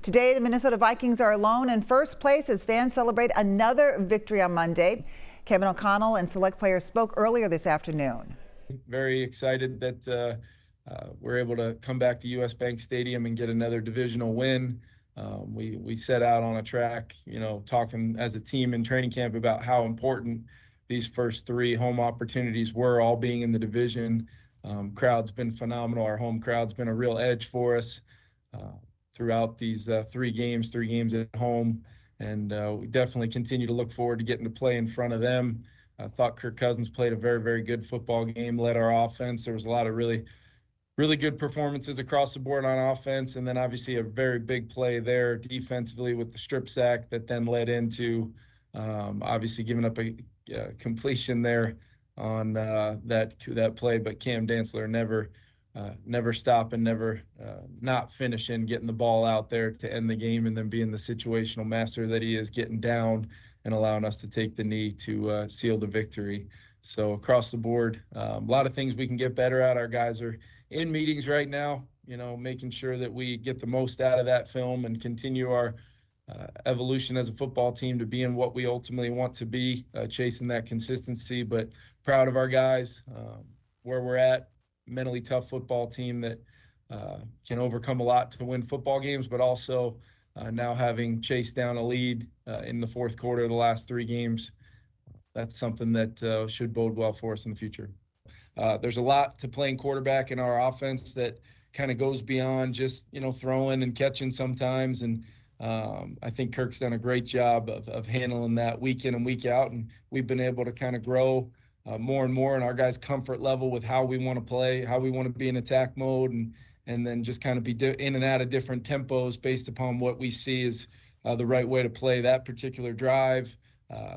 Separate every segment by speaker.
Speaker 1: Today, the Minnesota Vikings are alone in first place as fans celebrate another victory on Monday. Kevin O'Connell and select players spoke earlier this afternoon.
Speaker 2: Very excited that we're able to come back to US Bank Stadium and get another divisional win. We set out on a track, talking as a team in training camp about how important these first three home opportunities were, all being in the division. Crowd's been phenomenal. Our home crowd's been a real edge for us throughout these three games at home. And we definitely continue to look forward to getting to play in front of them. I thought Kirk Cousins played a very, very good football game, led our offense. There was a lot of really good performances across the board on offense. And then obviously a very big play there defensively with the strip sack that then led into obviously giving up a completion there on that play. But Cam Dantzler never stopping, never not finishing, getting the ball out there to end the game, and then being the situational master that he is, getting down and allowing us to take the knee to seal the victory. So across the board, a lot of things we can get better at. Our guys are in meetings right now, making sure that we get the most out of that film and continue our evolution as a football team to being what we ultimately want to be, chasing that consistency. But proud of our guys, where we're at. Mentally tough football team that can overcome a lot to win football games, but also now having chased down a lead in the fourth quarter of the last three games, that's something that should bode well for us in the future. There's a lot to playing quarterback in our offense that kind of goes beyond just, throwing and catching sometimes. And I think Kirk's done a great job of handling that week in and week out. And we've been able to kind of grow more and more in our guys' comfort level with how we want to play, how we want to be in attack mode, and then just kind of be in and out of different tempos based upon what we see as the right way to play that particular drive,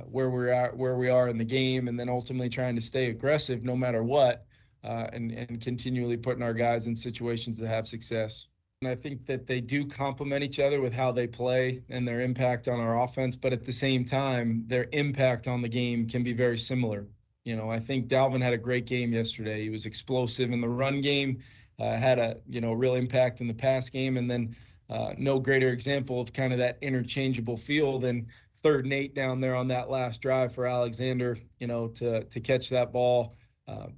Speaker 2: where we are in the game, and then ultimately trying to stay aggressive no matter what, and continually putting our guys in situations to have success. And I think that they do complement each other with how they play and their impact on our offense, but at the same time, their impact on the game can be very similar. I think Dalvin had a great game yesterday. He was explosive in the run game, had a real impact in the pass game, and then no greater example of kind of that interchangeable feel than 3rd and 8 down there on that last drive for Alexander, to catch that ball.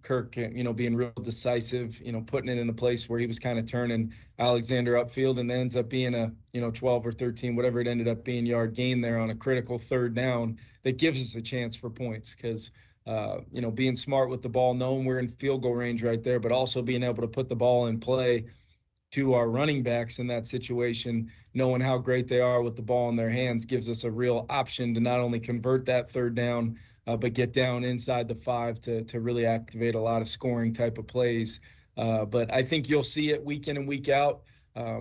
Speaker 2: Kirk, being real decisive, putting it in a place where he was kind of turning Alexander upfield, and then ends up being a 12 or 13, whatever it ended up being, yard gain there on a critical 3rd down that gives us a chance for points. Because being smart with the ball, knowing we're in field goal range right there, but also being able to put the ball in play to our running backs in that situation, knowing how great they are with the ball in their hands, gives us a real option to not only convert that 3rd down, but get down inside the 5 to really activate a lot of scoring type of plays. But I think you'll see it week in and week out.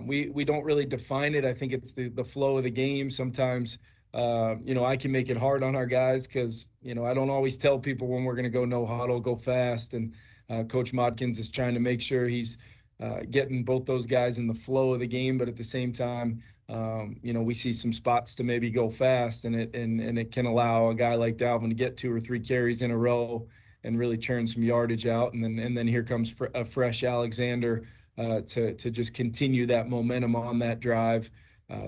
Speaker 2: We don't really define it. I think it's the flow of the game. Sometimes I can make it hard on our guys because, I don't always tell people when we're going to go no huddle, go fast. And Coach Modkins is trying to make sure he's getting both those guys in the flow of the game. But at the same time, we see some spots to maybe go fast, and it can allow a guy like Dalvin to get 2 or 3 carries in a row and really churn some yardage out. And then here comes a fresh Alexander to just continue that momentum on that drive.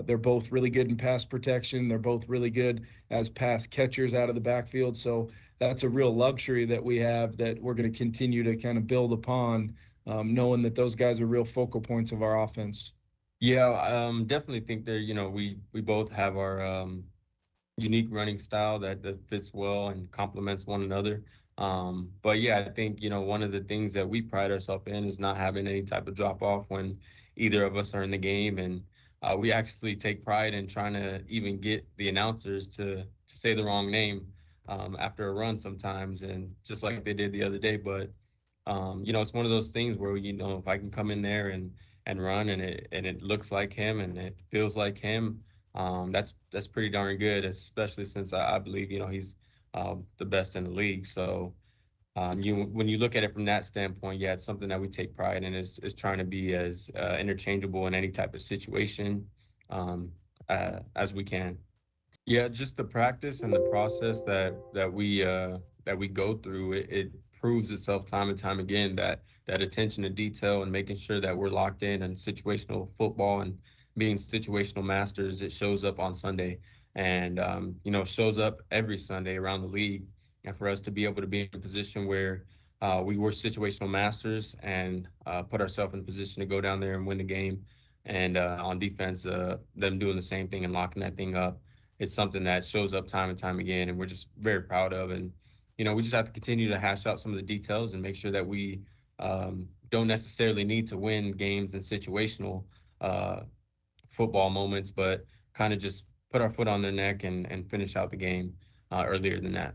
Speaker 2: They're both really good in pass protection. They're both really good as pass catchers out of the backfield. So that's a real luxury that we have that we're going to continue to kind of build upon, knowing that those guys are real focal points of our offense.
Speaker 3: Yeah, definitely think that, we both have our unique running style that fits well and complements one another. But yeah, I think, one of the things that we pride ourselves in is not having any type of drop off when either of us are in the game. And we actually take pride in trying to even get the announcers to say the wrong name after a run sometimes, and just like they did the other day. But, it's one of those things where, if I can come in there and run and it looks like him and it feels like him, that's pretty darn good, especially since I believe, he's the best in the league. So when you look at it from that standpoint, yeah, it's something that we take pride in, is trying to be as interchangeable in any type of situation as we can. Yeah, just the practice and the process that we go through, it proves itself time and time again that attention to detail and making sure that we're locked in situational football and being situational masters, it shows up on Sunday, and shows up every Sunday around the league. And for us to be able to be in a position where we were situational masters and put ourselves in a position to go down there and win the game, and on defense, them doing the same thing and locking that thing up, it's something that shows up time and time again, and we're just very proud of. And we just have to continue to hash out some of the details and make sure that we don't necessarily need to win games in situational uh, football moments, but kind of just put our foot on their neck and finish out the game earlier than that.